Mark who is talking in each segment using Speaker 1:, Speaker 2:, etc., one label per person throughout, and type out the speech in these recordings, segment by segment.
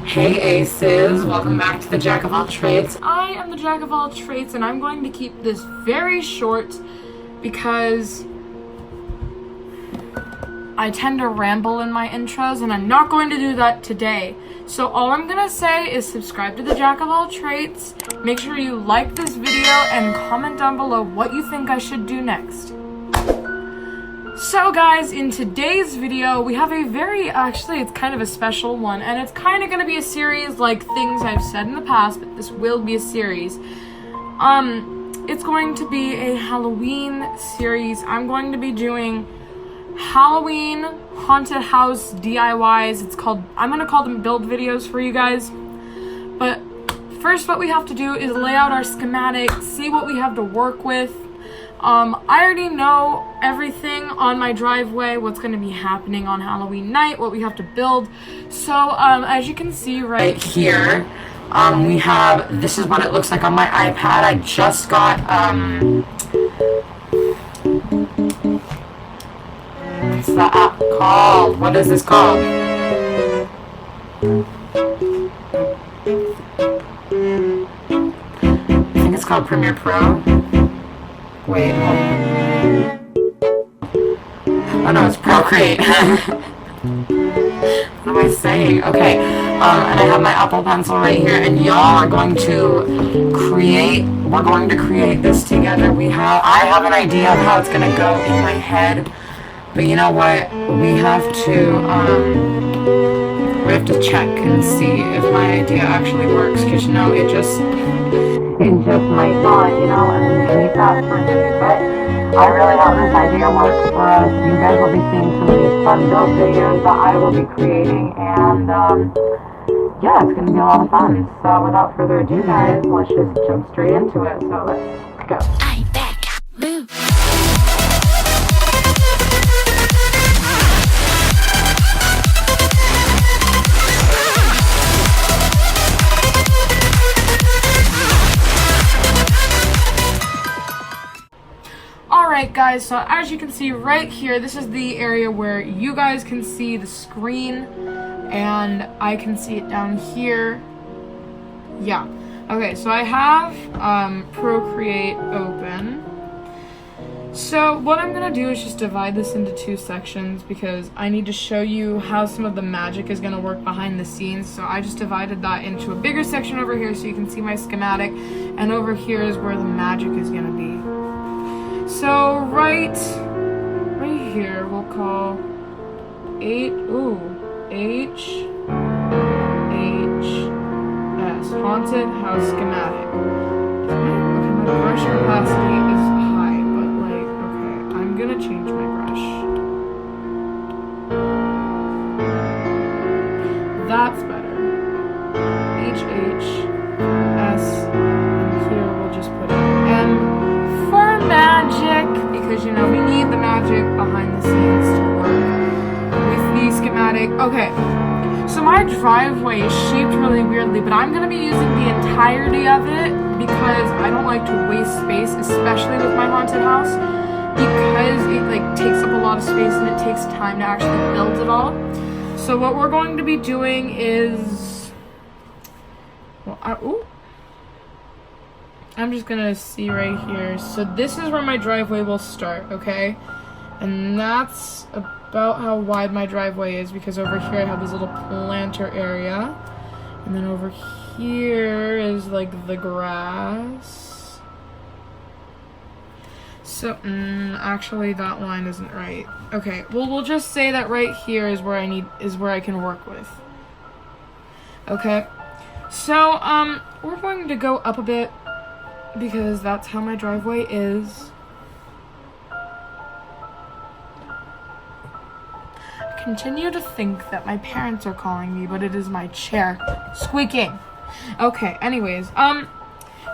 Speaker 1: Hey Aces, welcome back to the Jack of All Trades. I am the Jack of All Trades and I'm going to keep this very short because I tend to ramble in my intros and I'm not going to do that today. So all I'm going to say is subscribe to the Jack of All Trades, make sure you like this video and comment down below what you think I should do next. So guys, in today's video, we have a it's kind of a special one, and it's kind of going to be a series like things I've said in the past, but this will be a series. It's going to be a Halloween series. I'm going to be doing Halloween haunted house DIYs. I'm going to call them build videos for you guys. But first what we have to do is lay out our schematic, see what we have to work with. I already know everything on my driveway, what's going to be happening on Halloween night, what we have to build. So, as you can see right here, we have, this is what it looks like on my iPad. I just got, what's the app called? What is this called? I think it's called Premiere Pro. Wait, oh no, it's Procreate. What am I saying? Okay, and I have my Apple Pencil right here, and y'all are going to create, we're going to create this together. I have an idea of how it's going to go in my head, but you know what, we have to check and see if my idea actually works, because you know, it just might not, you know, and we hate that for me, but I really hope this idea works for us. You guys will be seeing some of these fun build videos that I will be creating, and yeah, it's going to be a lot of fun. So without further ado, guys, let's just jump straight into it. So let's go.
Speaker 2: I'm back. Woo.
Speaker 1: Alright guys, so as you can see right here, this is the area where you guys can see the screen, and I can see it down here. Yeah. Okay, so I have Procreate open. So what I'm going to do is just divide this into two sections because I need to show you how some of the magic is going to work behind the scenes. So I just divided that into a bigger section over here so you can see my schematic, and over here is where the magic is going to be. So right here we'll call HHS, haunted house schematic. Okay, my brush capacity is high, but like, okay, I'm gonna change my brush. That's better. HHS, and here we'll just put M for magic, because you know we need the magic behind the scenes to work with the schematic. Okay, so my driveway is shaped really weirdly, but I'm going to be using the entirety of it because I don't like to waste space, especially with my haunted house, because it like takes up a lot of space and it takes time to actually build it all. So what we're going to be doing is, well, I'm just gonna see right here. So this is where my driveway will start, okay? And that's about how wide my driveway is, because over here I have this little planter area. And then over here is like the grass. So, actually that line isn't right. Okay, well we'll just say that right here is where I can work with. Okay? So, we're going to go up a bit, because that's how my driveway is. I continue to think that my parents are calling me, but it is my chair squeaking. Okay, anyways, now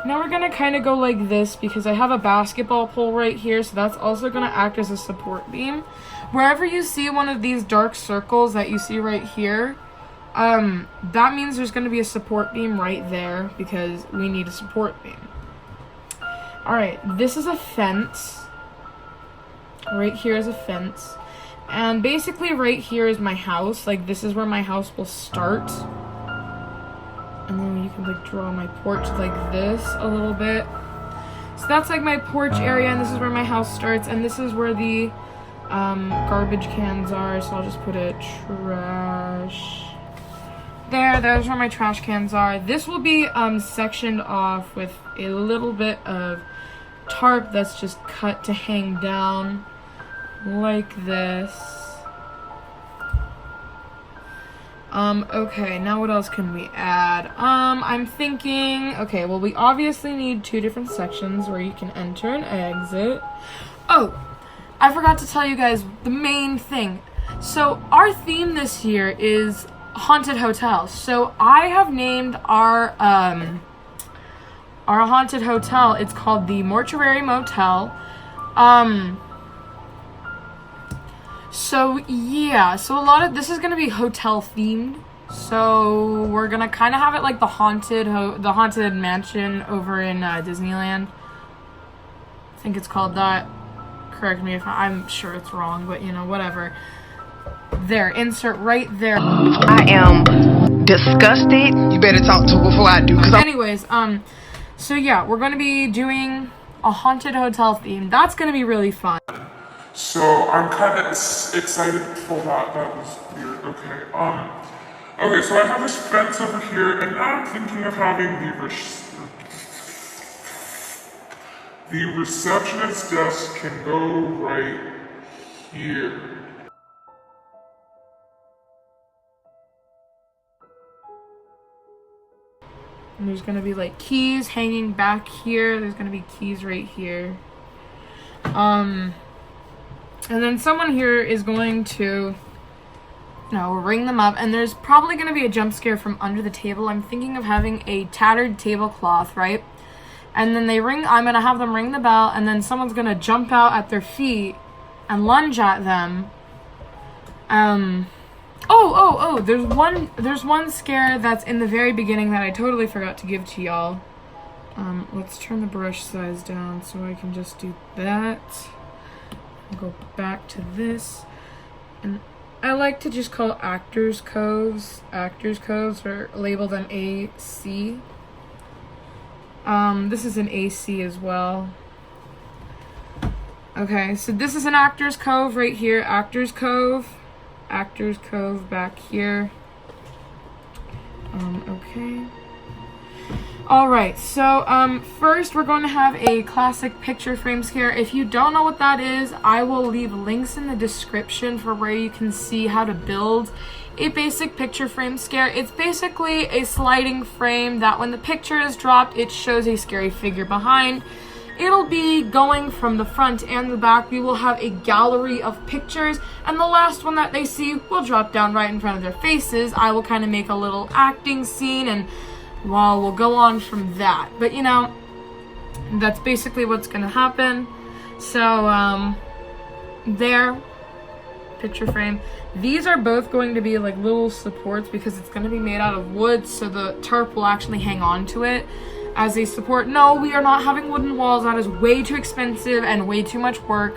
Speaker 1: we're gonna kind of go like this, because I have a basketball pole right here, so that's also gonna act as a support beam. Wherever you see one of these dark circles that you see right here, that means there's gonna be a support beam right there, because we need a support beam. Alright, this is a fence. Right here is a fence. And basically right here is my house. Like, this is where my house will start. And then you can like draw my porch like this a little bit. So that's like my porch area, and this is where my house starts, and this is where the garbage cans are. So I'll just put a trash there. Those where my trash cans are. This will be sectioned off with a little bit of tarp that's just cut to hang down like this. Okay, now what else can we add? I'm thinking, okay, well, we obviously need 2 different sections where you can enter and exit. Oh, I forgot to tell you guys the main thing. So our theme this year is haunted hotels. So I have named our haunted hotel, it's called the Mortuary Motel. So yeah, so a lot of this is gonna be hotel themed. So we're gonna kind of have it like the haunted mansion over in Disneyland. I think it's called that. Correct me if I'm sure it's wrong, but you know, whatever. There, insert right there.
Speaker 2: I am disgusted. You better talk to her before I do.
Speaker 1: Anyways, so yeah, we're gonna be doing a haunted hotel theme. That's gonna be really fun.
Speaker 3: So I'm kind of excited for that. That was weird. Okay. Okay. So I have this fence over here, and I'm thinking of having the receptionist desk can go right here.
Speaker 1: And there's gonna be like keys hanging back here. There's gonna be keys right here. And then someone here is going to, ring them up. And there's probably going to be a jump scare from under the table. I'm thinking of having a tattered tablecloth, right? And then I'm going to have them ring the bell. And then someone's going to jump out at their feet and lunge at them. There's one scare that's in the very beginning that I totally forgot to give to y'all. Let's turn the brush size down so I can just do that. Go back to this, and I like to just call actors coves, or label them AC. This is an AC as well. Okay, so this is an actors cove right here, actors cove back here. Okay. Alright, so first we're going to have a classic picture frame scare. If you don't know what that is, I will leave links in the description for where you can see how to build a basic picture frame scare. It's basically a sliding frame that when the picture is dropped, it shows a scary figure behind. It'll be going from the front and the back. We will have a gallery of pictures, and the last one that they see will drop down right in front of their faces. I will kind of make a little acting scene, and well, we'll go on from that. But that's basically what's gonna happen. So there, picture frame. These are both going to be like little supports because it's going to be made out of wood, so the tarp will actually hang on to it as a support. No, we are not having wooden walls. That is way too expensive and way too much work.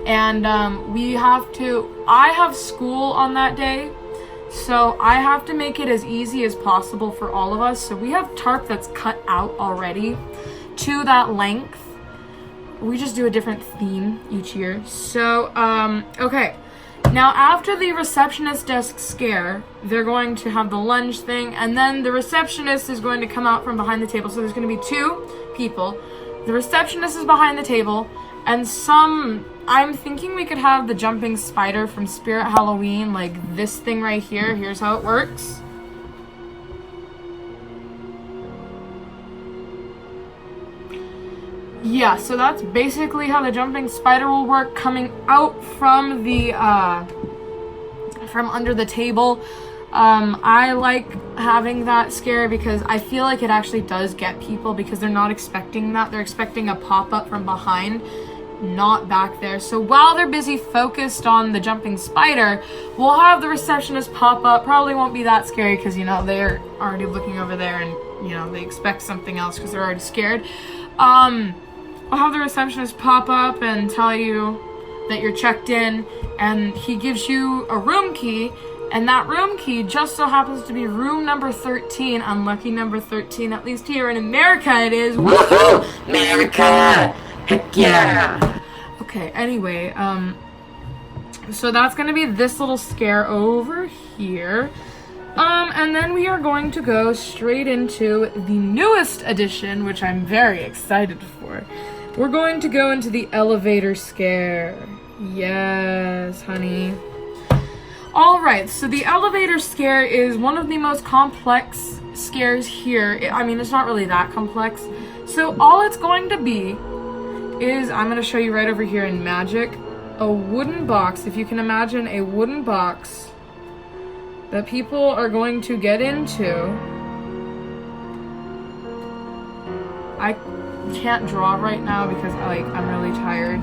Speaker 1: And I have school on that day, so I have to make it as easy as possible for all of us. So we have tarp that's cut out already to that length. We just do a different theme each year. So, okay. Now, after the receptionist desk scare, they're going to have the lunge thing, and then the receptionist is going to come out from behind the table. So there's going to be two people. The receptionist is behind the table, and I'm thinking we could have the jumping spider from Spirit Halloween, like this thing right here. Here's how it works. Yeah, so that's basically how the jumping spider will work, coming out from the, from under the table. I like having that scare because I feel like it actually does get people because they're not expecting that. They're expecting a pop-up from behind, not back there. So while they're busy focused on the jumping spider, we'll have the receptionist pop up. Probably won't be that scary because, they're already looking over there and, they expect something else because they're already scared. I'll have the receptionist pop up and tell you that you're checked in, and he gives you a room key, And that room key just so happens to be room number 13, unlucky number 13, at least here in America it is. Woohoo! America! Heck yeah! Okay, anyway, so that's gonna be this little scare over here. And then we are going to go straight into the newest edition, which I'm very excited for. We're going to go into the elevator scare. Yes, honey. Alright, so the elevator scare is one of the most complex scares here. I mean, it's not really that complex. So all it's going to be is, I'm going to show you right over here in Magic, a wooden box. If you can imagine a wooden box that people are going to get into. I can't draw right now because I'm really tired.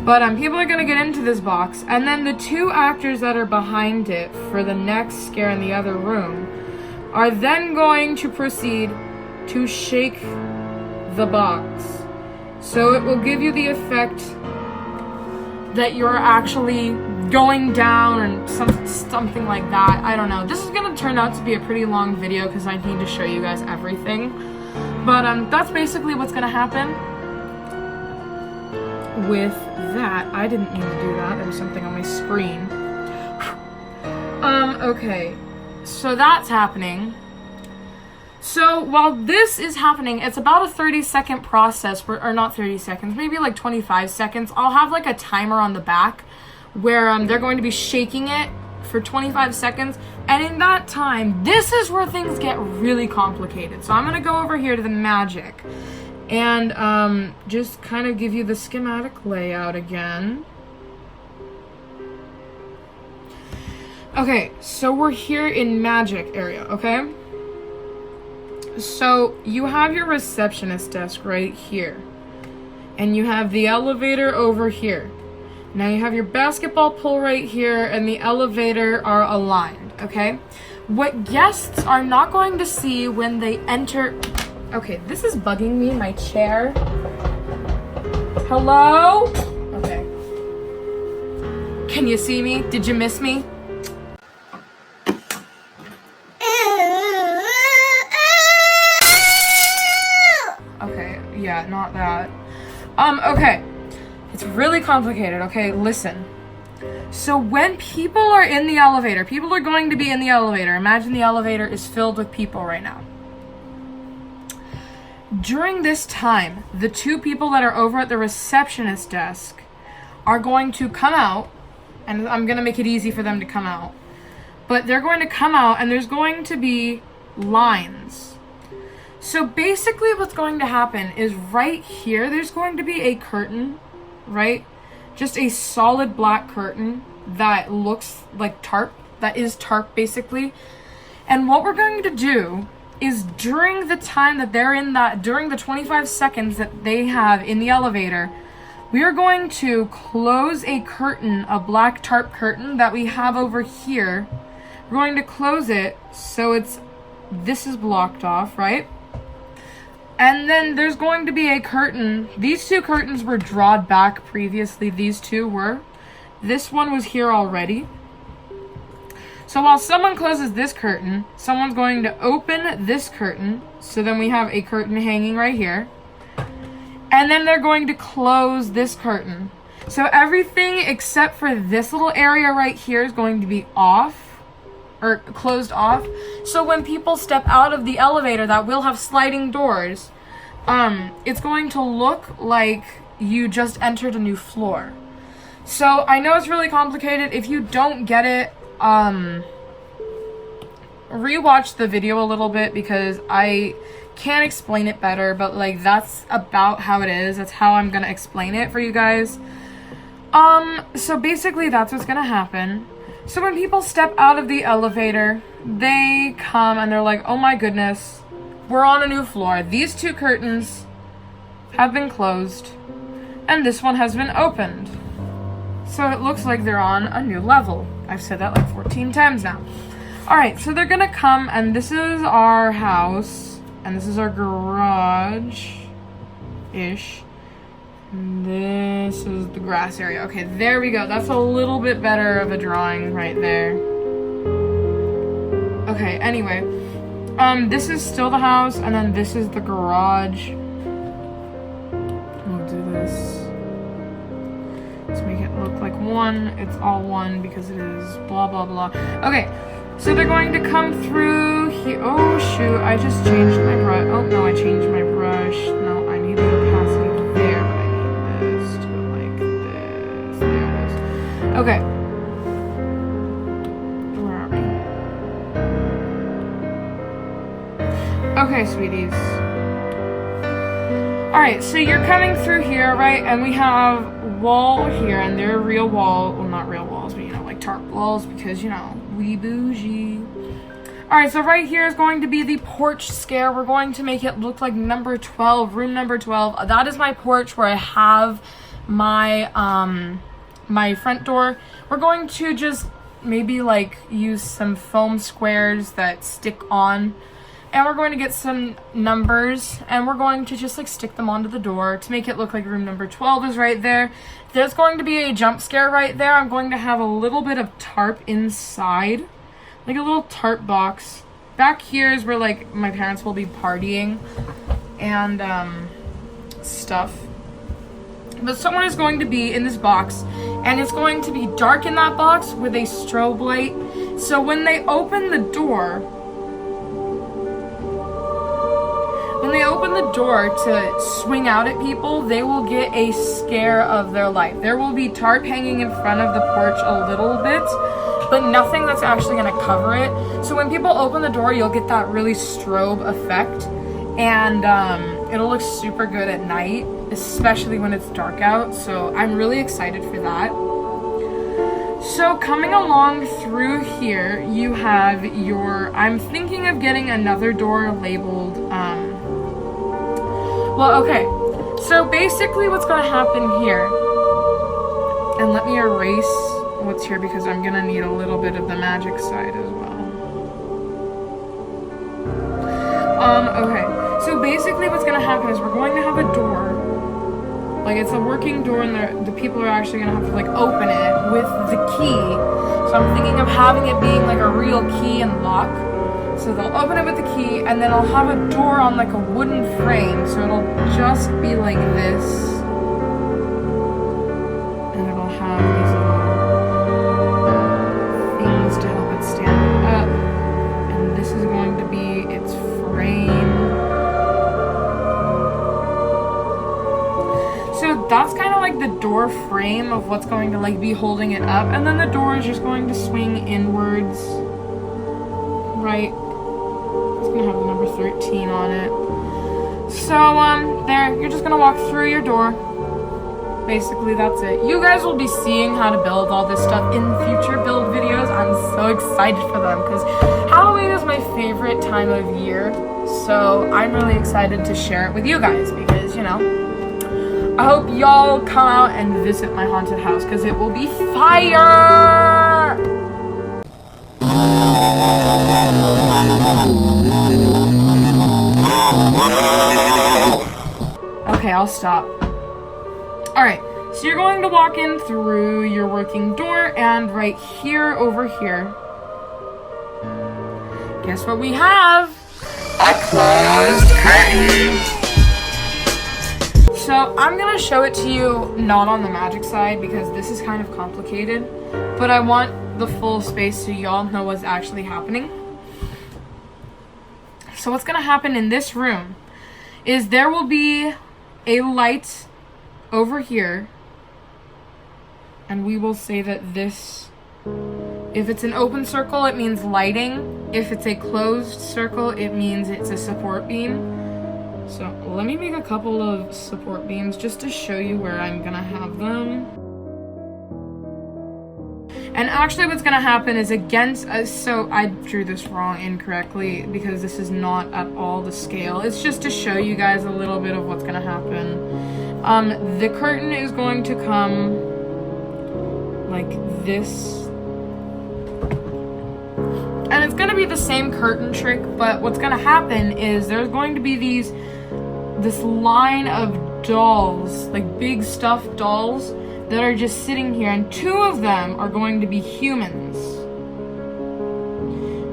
Speaker 1: But people are going to get into this box, and then the two actors that are behind it for the next scare in the other room are then going to proceed to shake the box. So it will give you the effect that you're actually going down and something like that. I don't know. This is going to turn out to be a pretty long video because I need to show you guys everything. But that's basically what's going to happen with that. I didn't mean to do that. There was something on my screen. Okay. So that's happening. So while this is happening, it's about a 30-second process, or not 30 seconds, maybe like 25 seconds. I'll have like a timer on the back where they're going to be shaking it for 25 seconds. And in that time, this is where things get really complicated. So I'm going to go over here to the Magic and just kind of give you the schematic layout again. Okay, so we're here in Magic area, okay? So you have your receptionist desk right here. And you have the elevator over here. Now you have your basketball pole right here and the elevator are aligned, okay? What guests are not going to see when they enter... Okay, this is bugging me, my chair. Hello? Okay. Can you see me? Did you miss me? Okay, yeah, not that. Okay. It's really complicated, okay? Listen. So when people are in the elevator, people are going to be in the elevator. Imagine the elevator is filled with people right now. During this time, the two people that are over at the receptionist desk are going to come out, and I'm going to make it easy for them to come out. But they're going to come out, and there's going to be lines. So basically what's going to happen is right here, there's going to be a curtain, right? Just a solid black curtain that looks like tarp, that is tarp basically. And what we're going to do is during the time that they're in that, during the 25 seconds that they have in the elevator, we are going to close a curtain, a black tarp curtain that we have over here. We're going to close it so this is blocked off, right? And then there's going to be a curtain. These two curtains were drawn back previously. These two were. This one was here already. So while someone closes this curtain, someone's going to open this curtain. So then we have a curtain hanging right here. And then they're going to close this curtain. So everything except for this little area right here is going to be off. Or closed off. So when people step out of the elevator that will have sliding doors, it's going to look like you just entered a new floor. So I know it's really complicated. If you don't get it, rewatch the video a little bit because I can't explain it better, but like that's about how it is. That's how I'm gonna explain it for you guys. So basically that's what's gonna happen. So when people step out of the elevator, they come and they're like, oh my goodness, we're on a new floor. These two curtains have been closed and this one has been opened. So it looks like they're on a new level. I've said that like 14 times now. Alright, so they're gonna come and this is our house and this is our garage-ish. This is the grass area. Okay, there we go. That's a little bit better of a drawing right there. Okay, anyway. This is still the house, and then this is the garage. We'll do this. Let's make it look like one. It's all one because it is blah, blah, blah. Okay, so they're going to come through here. Oh, shoot, I just changed my brush. Oh, no, I changed my brush. No, I need the opacity there, but I need this to go like this. There it is. Okay. Where are we? Okay, sweeties. Alright, so you're coming through here, right? And we have wall here, and they're real wall. Well, not real walls, but, you know, like tarp walls, because, you know, we bougie. Alright, so right here is going to be the porch scare. We're going to make it look like number 12, room number 12. That is my porch where I have my, my front door. We're going to just maybe, like, use some foam squares that stick on. And we're going to get some numbers, and we're going to just like stick them onto the door to make it look like room number 12 is right there. There's going to be a jump scare right there. I'm going to have a little bit of tarp inside, like a little tarp box. Back here is where like my parents will be partying and stuff. But someone is going to be in this box, and it's going to be dark in that box with a strobe light. So when they open the door, to swing out at people, they will get a scare of their life. There will be tarp hanging in front of the porch a little bit, but nothing that's actually going to cover it. So when people open the door, you'll get that really strobe effect, and it'll look super good at night, especially when it's dark out. So I'm really excited for that. So coming along through here, you have your, I'm thinking of getting another door labeled, well, okay, so basically what's going to happen here, and let me erase what's here because I'm going to need a little bit of the magic side as well. Okay, so basically what's going to happen is we're going to have a door, like it's a working door, and the people are actually going to have to like open it with the key. So I'm thinking of having it being like a real key and lock. So they'll open it with the key, and then I'll have a door on like a wooden frame, so it'll just be like this. And it'll have these little things to help it stand up. And this is going to be its frame. So that's kind of like the door frame of what's going to like be holding it up. And then the door is just going to swing inwards. Right? Have the number 13 on it. So there, you're just gonna walk through your door. Basically that's it. You guys will be seeing how to build all this stuff in future build videos. I'm so excited for them because Halloween is my favorite time of year, so I'm really excited to share it with you guys because, you know, I hope y'all come out and visit my haunted house because it will be fire. Okay, I'll stop. Alright, so you're going to walk in through your working door, and right here, over here, guess what we have? A closed curtain! So, I'm gonna show it to you not on the magic side, because this is kind of complicated, but I want the full space so y'all know what's actually happening. So what's gonna happen in this room is there will be a light over here, and we will say that this, if it's an open circle, it means lighting. If it's a closed circle, it means it's a support beam. So let me make a couple of support beams just to show you where I'm gonna have them. And actually what's gonna happen is against us, so I drew this wrong incorrectly because this is not at all the scale. It's just to show you guys a little bit of what's gonna happen. The curtain is going to come like this. And it's gonna be the same curtain trick, but what's gonna happen is there's going to be this line of dolls, like big stuffed dolls, that are just sitting here, and two of them are going to be humans.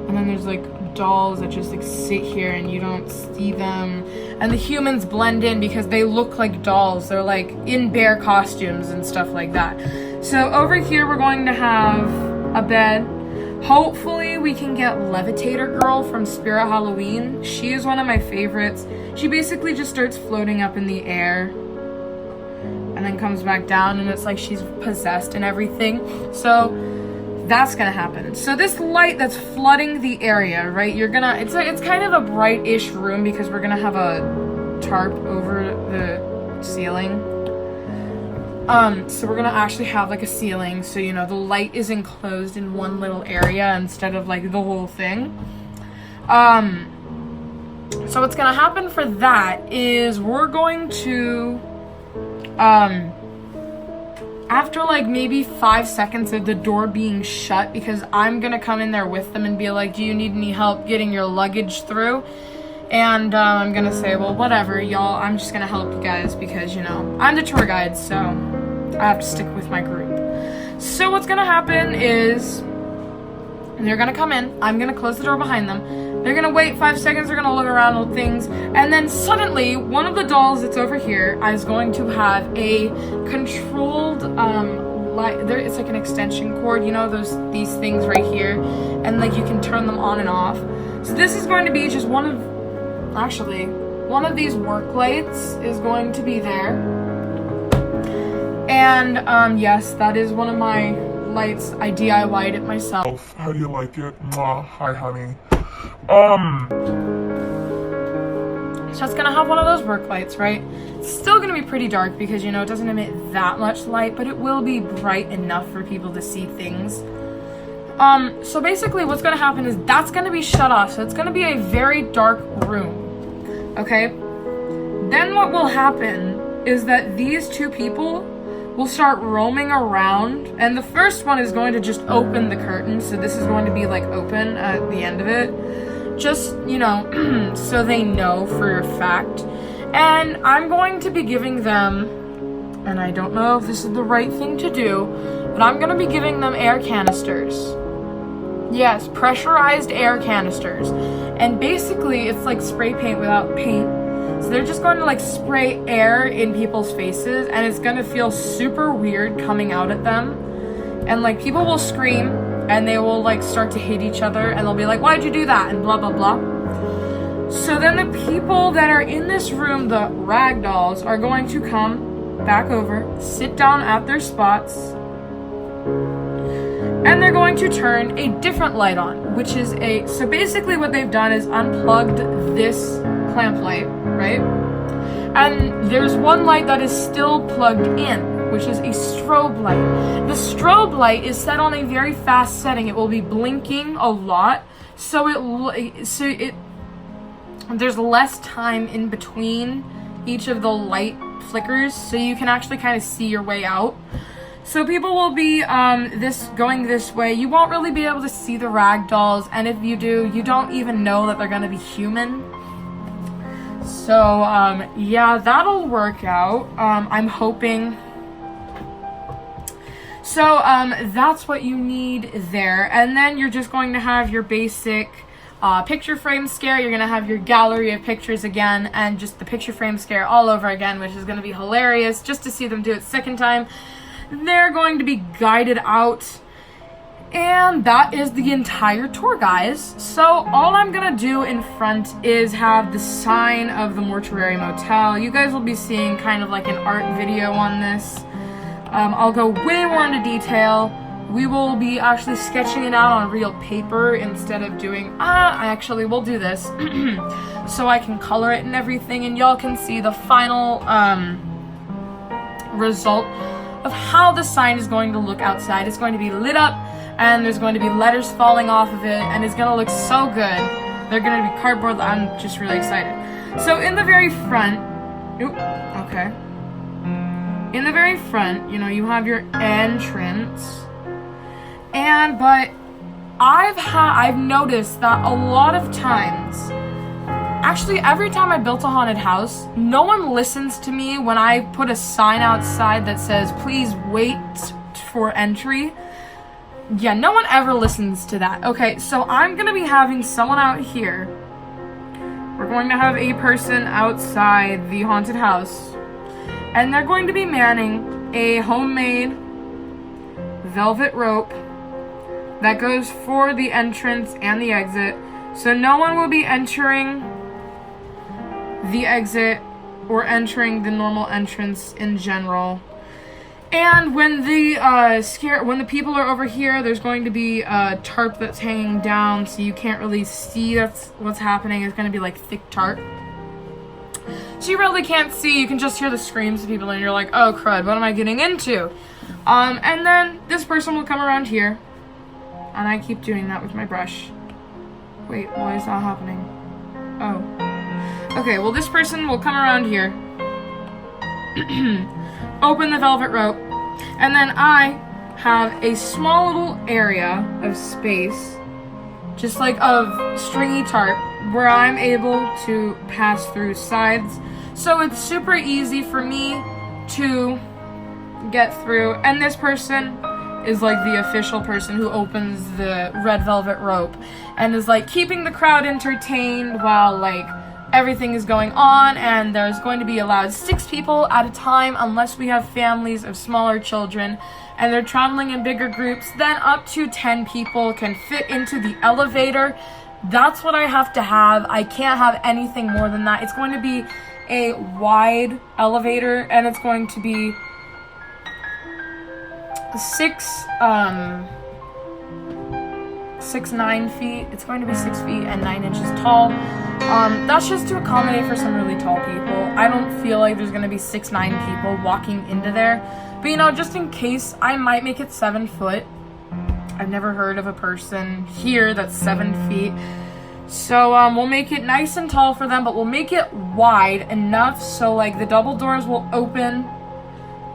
Speaker 1: And then there's like dolls that just like sit here and you don't see them, and the humans blend in because they look like dolls. They're like in bear costumes and stuff like that. So over here we're going to have a bed. Hopefully we can get Levitator Girl from Spirit Halloween. She is one of my favorites. She basically just starts floating up in the air and then comes back down, and it's like she's possessed and everything. So that's gonna happen. So this light that's flooding the area, right? It's kind of a bright-ish room because we're gonna have a tarp over the ceiling. So we're gonna actually have like a ceiling, so you know the light is enclosed in one little area instead of like the whole thing. So what's gonna happen for that is we're going to after like maybe 5 seconds of the door being shut, because I'm gonna come in there with them and be like, do you need any help getting your luggage through? And I'm gonna say, well, whatever, y'all, I'm just gonna help you guys because, you know, I'm the tour guide, so I have to stick with my group. So what's gonna happen is they're gonna come in, I'm gonna close the door behind them, they're gonna wait 5 seconds, they're gonna look around at things, and then suddenly one of the dolls that's over here is going to have a controlled light. It's like an extension cord, you know, these things right here, and like you can turn them on and off. So this is going to be just one of these work lights is going to be there. And yes, that is one of my lights. I DIY'd it myself.
Speaker 3: How do you like it? Mwah. Hi, honey.
Speaker 1: So it's gonna have one of those work lights, right? It's still gonna be pretty dark because, you know, it doesn't emit that much light, but it will be bright enough for people to see things. So basically what's gonna happen is that's gonna be shut off. So it's gonna be a very dark room. Okay? Then what will happen is that these two people will start roaming around, and the first one is going to just open the curtain. So this is going to be like open at the end of it, just, you know, so they know for a fact. And I'm going to be giving them, and I don't know if this is the right thing to do, but I'm going to be giving them air canisters. Yes, pressurized air canisters. And basically it's like spray paint without paint. So they're just going to like spray air in people's faces, and it's going to feel super weird coming out at them. And like people will scream and they will like start to hit each other, and they'll be like, why'd you do that? And blah, blah, blah. So then the people that are in this room, the rag dolls, are going to come back over, sit down at their spots, and they're going to turn a different light on, which is so basically what they've done is unplugged this clamp light, right? And there's one light that is still plugged in, which is a strobe light. The strobe light is set on a very fast setting. It will be blinking a lot, so there's less time in between each of the light flickers, so you can actually kind of see your way out. So people will be going this way. You won't really be able to see the rag dolls, and if you do, you don't even know that they're gonna be human. So yeah, that'll work out. I'm hoping. So that's what you need there, and then you're just going to have your basic picture frame scare. You're gonna have your gallery of pictures again, and just the picture frame scare all over again, which is gonna be hilarious just to see them do it second time. They're going to be guided out, and that is the entire tour, guys. So all I'm gonna do in front is have the sign of the Mortuary Motel. You guys will be seeing kind of like an art video on this. I'll go way more into detail. We will be actually sketching it out on real paper instead of doing, actually we'll do this so I can color it and everything, and y'all can see the final result of how the sign is going to look outside. It's going to be lit up, and there's going to be letters falling off of it, and it's going to look so good. They're going to be cardboard. I'm just really excited. So in the very front, in the very front, you know, you have your entrance, but I've noticed that a lot of times, actually every time I built a haunted house, no one listens to me when I put a sign outside that says, please wait for entry. Yeah, no one ever listens to that. Okay, so I'm gonna be having someone out here. We're going to have a person outside the haunted house, and they're going to be manning a homemade velvet rope that goes for the entrance and the exit. So no one will be entering the exit or entering the normal entrance in general. And when the people are over here, there's going to be a tarp that's hanging down, so you can't really see that's what's happening. It's going to be like thick tarp, so you really can't see. You can just hear the screams of people, and you're like, oh crud, what am I getting into? And then this person will come around here, and I keep doing that with my brush. Wait, why is that happening? Oh. Okay, well this person will come around here, open the velvet rope, and then I have a small little area of space, just like of stringy tarp, where I'm able to pass through sides. So it's super easy for me to get through. And this person is like the official person who opens the red velvet rope and is like keeping the crowd entertained while like everything is going on. And there's going to be allowed 6 people at a time unless we have families of smaller children and they're traveling in bigger groups. Then up to 10 people can fit into the elevator. That's what I have to have. I can't have anything more than that. It's going to be a wide elevator, and it's going to be 9 feet. It's going to be 6 feet and 9 inches tall. That's just to accommodate for some really tall people. I don't feel like there's gonna be 6'9" people walking into there, but you know, just in case, I might make it 7 foot. I've never heard of a person here that's 7 feet. So we'll make it nice and tall for them, but we'll make it wide enough so like the double doors will open,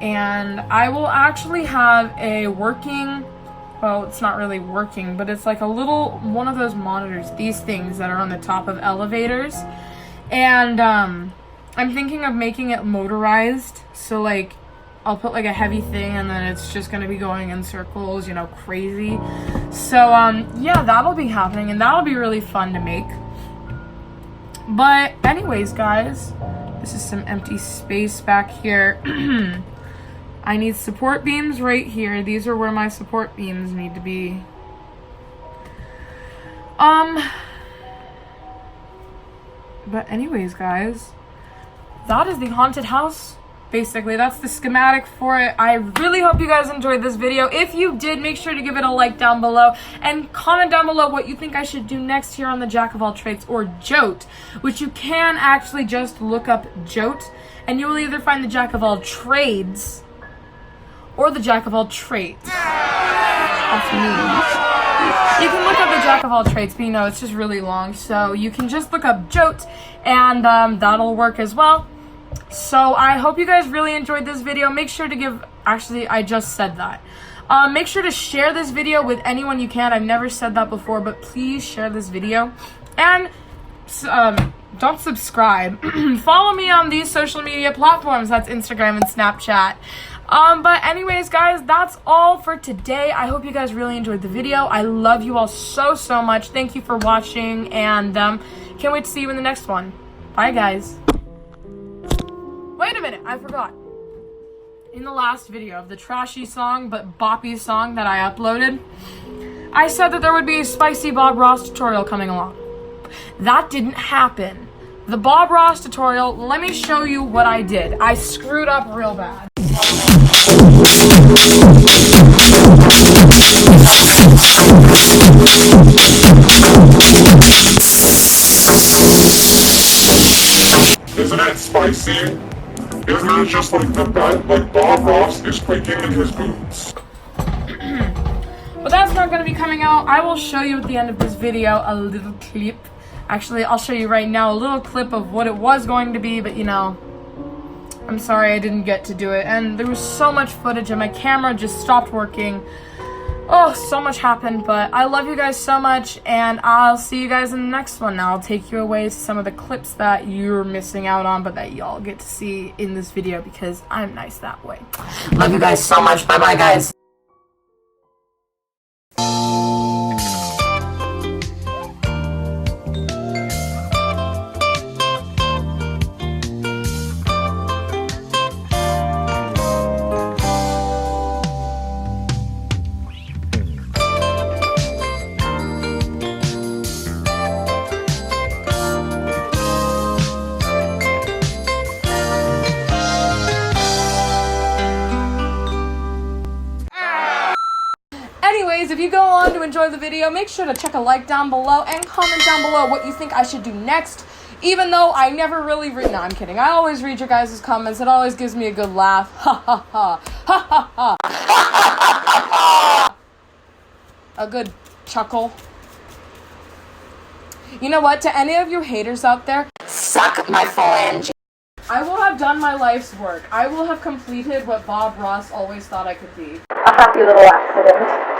Speaker 1: and I will actually have a working, well, it's not really working, but it's like a little one of those monitors, these things that are on the top of elevators. And I'm thinking of making it motorized, so like I'll put like a heavy thing and then it's just gonna be going in circles, you know, crazy. So yeah, that'll be happening and that'll be really fun to make. But anyways, guys, this is some empty space back here. I need support beams right here. These are where my support beams need to be. But anyways, guys, that is the haunted house. Basically, that's the schematic for it. I really hope you guys enjoyed this video. If you did, make sure to give it a like down below and comment down below what you think I should do next here on the Jack of All Trades, or JOT, which you can actually just look up JOT and you will either find the Jack of All Trades or the Jack of All Trades. That's me. You can look up the Jack of All Trades, but you know, it's just really long. So you can just look up JOT and that'll work as well. So I hope you guys really enjoyed this video. Make sure to give, actually, I just said that. Make sure to share this video with anyone you can. I've never said that before, but please share this video. And don't subscribe. Follow me on these social media platforms. That's Instagram and Snapchat. But anyways, guys, that's all for today. I hope you guys really enjoyed the video. I love you all so, so much. Thank you for watching, and can't wait to see you in the next one. Bye, guys. Wait a minute, I forgot. In the last video of the trashy song, but boppy song that I uploaded, I said that there would be a spicy Bob Ross tutorial coming along. That didn't happen. The Bob Ross tutorial, let me show you what I did. I screwed up real bad.
Speaker 3: Isn't it spicy? Isn't it just like the bed, like Bob Ross is quaking in his boots?
Speaker 1: But that's not going to be coming out. I will show you at the end of this video a little clip. Actually, I'll show you right now a little clip of what it was going to be, but you know, I'm sorry I didn't get to do it. And there was so much footage and my camera just stopped working. Oh, so much happened, but I love you guys so much, and I'll see you guys in the next one. Now I'll take you away to some of the clips that you're missing out on, but that y'all get to see in this video because I'm nice that way. Love you guys so much. Bye-bye, guys. enjoyed the video, make sure to check a like down below and comment down below what you think I should do next. Even though I never really read, no, I'm kidding. I always read your guys' comments. It always gives me a good laugh. Ha ha ha. Ha ha ha. A good chuckle. You know what? To any of you haters out there, suck my phalange. I will have done my life's work. I will have completed what Bob Ross always thought I could be.
Speaker 4: A happy little accident.